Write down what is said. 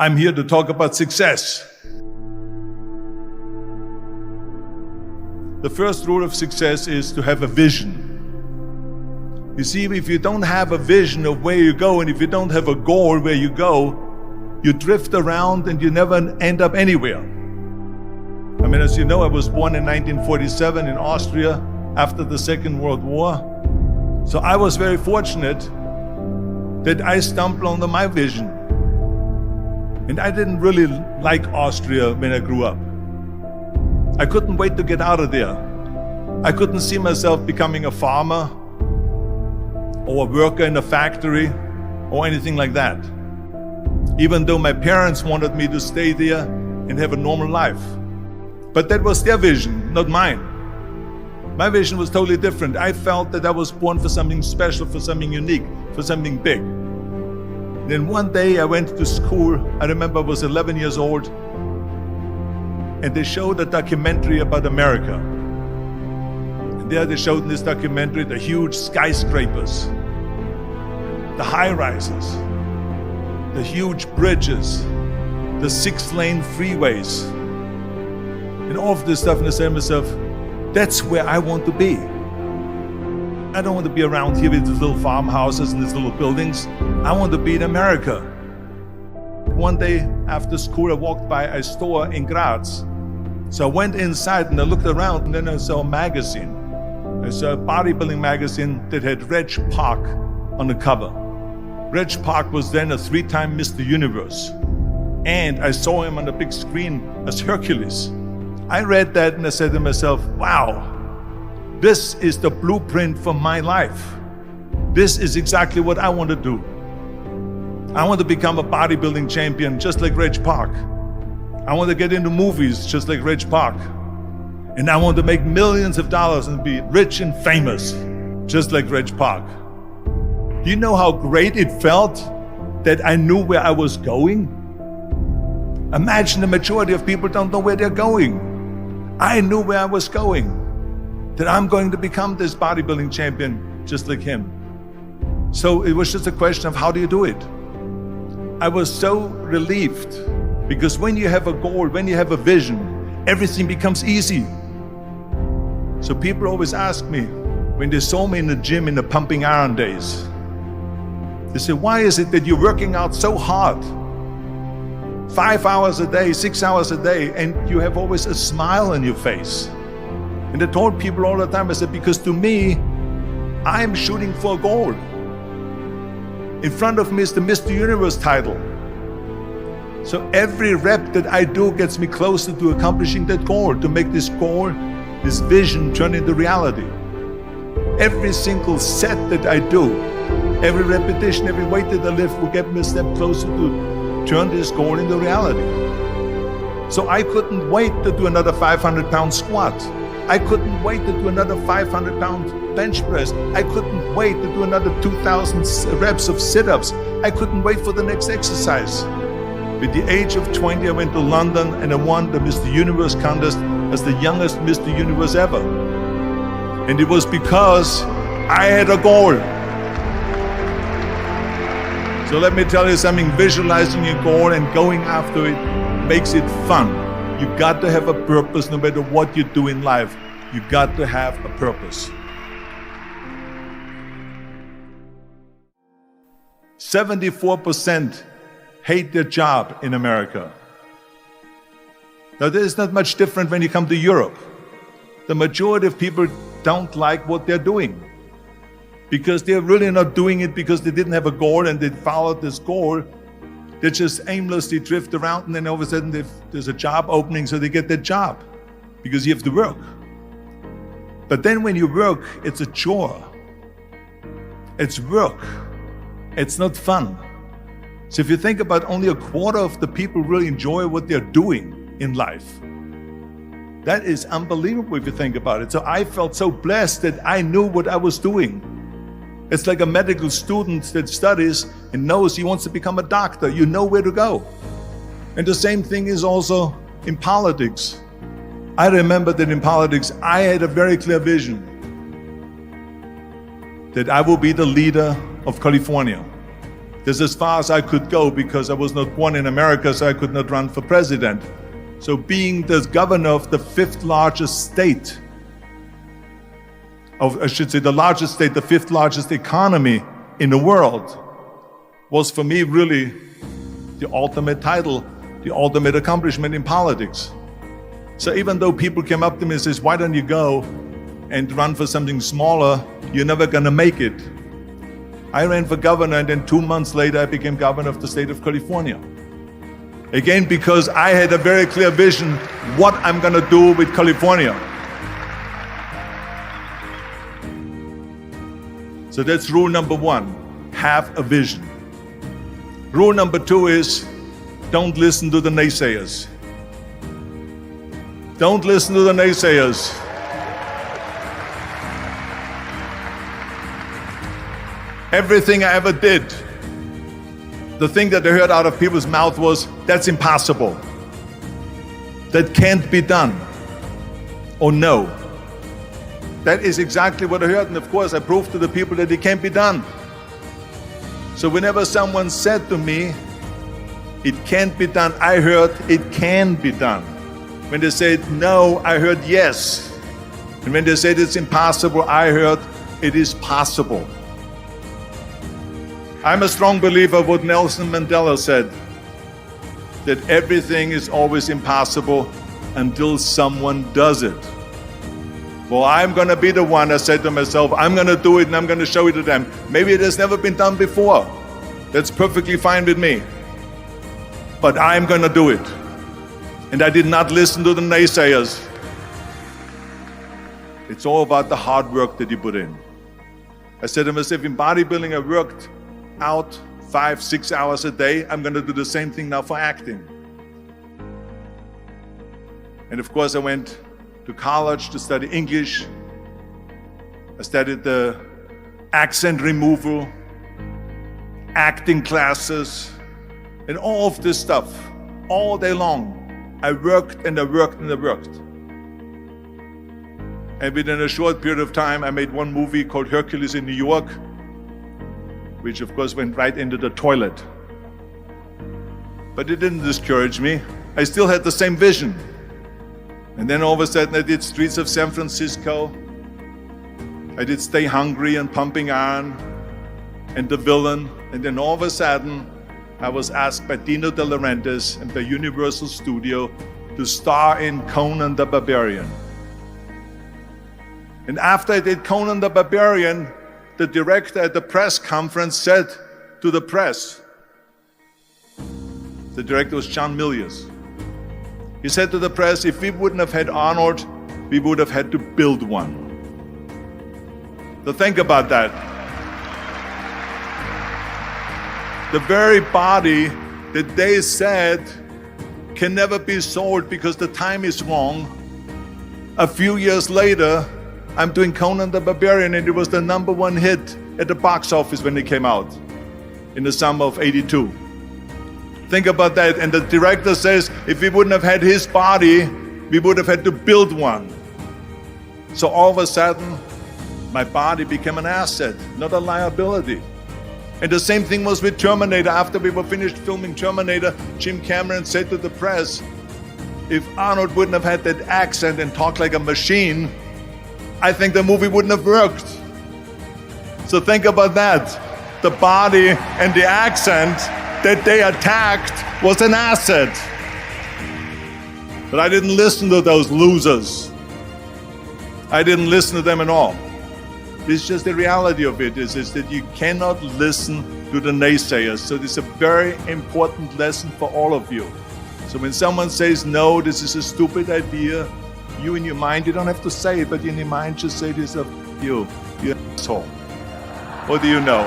I'm here to talk about success. The first rule of success is to have a vision. You see, if you don't have a vision of where you go, and if you don't have a goal where you go, you drift around and you never end up anywhere. I mean, as you know, I was born in 1947 in Austria after the Second World War. So I was very fortunate that I stumbled on my vision. And I didn't really like Austria when I grew up. I couldn't wait to get out of there. I couldn't see myself becoming a farmer or a worker in a factory or anything like that. Even though my parents wanted me to stay there and have a normal life. But that was their vision, not mine. My vision was totally different. I felt that I was born for something special, for something unique, for something big. Then one day I went to school. I remember I was 11 years old, and they showed a documentary about America. And there they showed in this documentary the huge skyscrapers, the high-rises, the huge bridges, the 6-lane freeways, and all of this stuff. And I said to myself, that's where I want to be. I don't want to be around here with these little farmhouses and these little buildings. I want to be in America. One day after school, I walked by a store in Graz. So I went inside and I looked around, and then I saw a magazine. I saw a bodybuilding magazine that had Reg Park on the cover. Reg Park was then a 3-time Mr. Universe. And I saw him on the big screen as Hercules. I read that and I said to myself, wow, this is the blueprint for my life. This is exactly what I want to do. I want to become a bodybuilding champion just like Reg Park. I want to get into movies just like Reg Park. And I want to make millions of dollars and be rich and famous just like Reg Park. Do you know how great it felt that I knew where I was going? Imagine the majority of people don't know where they're going. I knew where I was going, that I'm going to become this bodybuilding champion just like him. So it was just a question of how do you do it? I was so relieved, because when you have a goal, when you have a vision, everything becomes easy. So people always ask me, when they saw me in the gym in the pumping iron days, they say, why is it that you're working out so hard? 5 hours a day, 6 hours a day, and you have always a smile on your face. And I told people all the time, I said, because to me, I'm shooting for a goal. In front of me is the Mr. Universe title. So every rep that I do gets me closer to accomplishing that goal, to make this goal, this vision turn into reality. Every single set that I do, every repetition, every weight that I lift will get me a step closer to turn this goal into reality. So I couldn't wait to do another 500-pound squat. I couldn't wait to do another 500-pound bench press. I couldn't wait to do another 2,000 reps of sit-ups. I couldn't wait for the next exercise. At the age of 20, I went to London and I won the Mr. Universe contest as the youngest Mr. Universe ever. And it was because I had a goal. So let me tell you something, visualizing your goal and going after it makes it fun. You got to have a purpose no matter what you do in life. You got to have a purpose. 74% hate their job in America. Now, this is not much different when you come to Europe. The majority of people don't like what they're doing, because they're really not doing it because they didn't have a goal and they followed this goal. They just aimlessly drift around, and then all of a sudden there's a job opening, so they get that job because you have to work. But then when you work, it's a chore. It's work. It's not fun. So if you think about, only a quarter of the people really enjoy what they're doing in life. That is unbelievable if you think about it. So I felt so blessed that I knew what I was doing. It's like a medical student that studies and knows he wants to become a doctor. You know where to go. And the same thing is also in politics. I remember that in politics, I had a very clear vision that I will be the leader of California. That's as far as I could go because I was not born in America, so I could not run for president. So being the governor of the fifth largest state, I should say the largest state, the fifth largest economy in the world, was for me really the ultimate title, the ultimate accomplishment in politics. So even though people came up to me and says, why don't you go and run for something smaller, you're never gonna make it. I ran for governor, and then 2 months later I became governor of the state of California. Again, because I had a very clear vision what I'm gonna do with California. So that's rule number one, have a vision. Rule number two is, don't listen to the naysayers. Don't listen to the naysayers. Everything I ever did, the thing that I heard out of people's mouth was, that's impossible. That can't be done. Or no. That is exactly what I heard, and of course I proved to the people that it can't be done. So whenever someone said to me, it can't be done, I heard, it can be done. When they said no, I heard yes. And when they said it's impossible, I heard, it is possible. I'm a strong believer of what Nelson Mandela said, that everything is always impossible until someone does it. Well, I'm gonna be the one, I said to myself, I'm gonna do it and I'm gonna show it to them. Maybe it has never been done before. That's perfectly fine with me. But I'm gonna do it. And I did not listen to the naysayers. It's all about the hard work that you put in. I said to myself, in bodybuilding I worked out 5-6 hours a day. I'm gonna do the same thing now for acting. And of course I went to college to study English. I studied the accent removal, acting classes, and all of this stuff, all day long. I worked and I worked and I worked. And within a short period of time, I made one movie called Hercules in New York, which of course went right into the toilet. But it didn't discourage me. I still had the same vision. And then all of a sudden I did Streets of San Francisco. I did Stay Hungry and Pumping Iron and The Villain. And then all of a sudden I was asked by Dino De Laurentiis and by Universal Studio to star in Conan the Barbarian. And after I did Conan the Barbarian, the director at the press conference said to the press, the director was John Milius. He said to the press, if we wouldn't have had Arnold, we would have had to build one. So think about that. The very body that they said can never be sold because the time is wrong. A few years later, I'm doing Conan the Barbarian, and it was the #1 hit at the box office when it came out in the summer of '82. Think about that. And the director says, if we wouldn't have had his body, we would have had to build one. So all of a sudden, my body became an asset, not a liability. And the same thing was with Terminator. After we were finished filming Terminator, Jim Cameron said to the press, if Arnold wouldn't have had that accent and talked like a machine, I think the movie wouldn't have worked. So think about that. The body and the accent that they attacked was an asset. But I didn't listen to those losers. I didn't listen to them at all. It's just the reality of it is that you cannot listen to the naysayers. So this is a very important lesson for all of you. So when someone says, no, this is a stupid idea, you in your mind, you don't have to say it, but in your mind just say to yourself, you're an asshole. What do you know?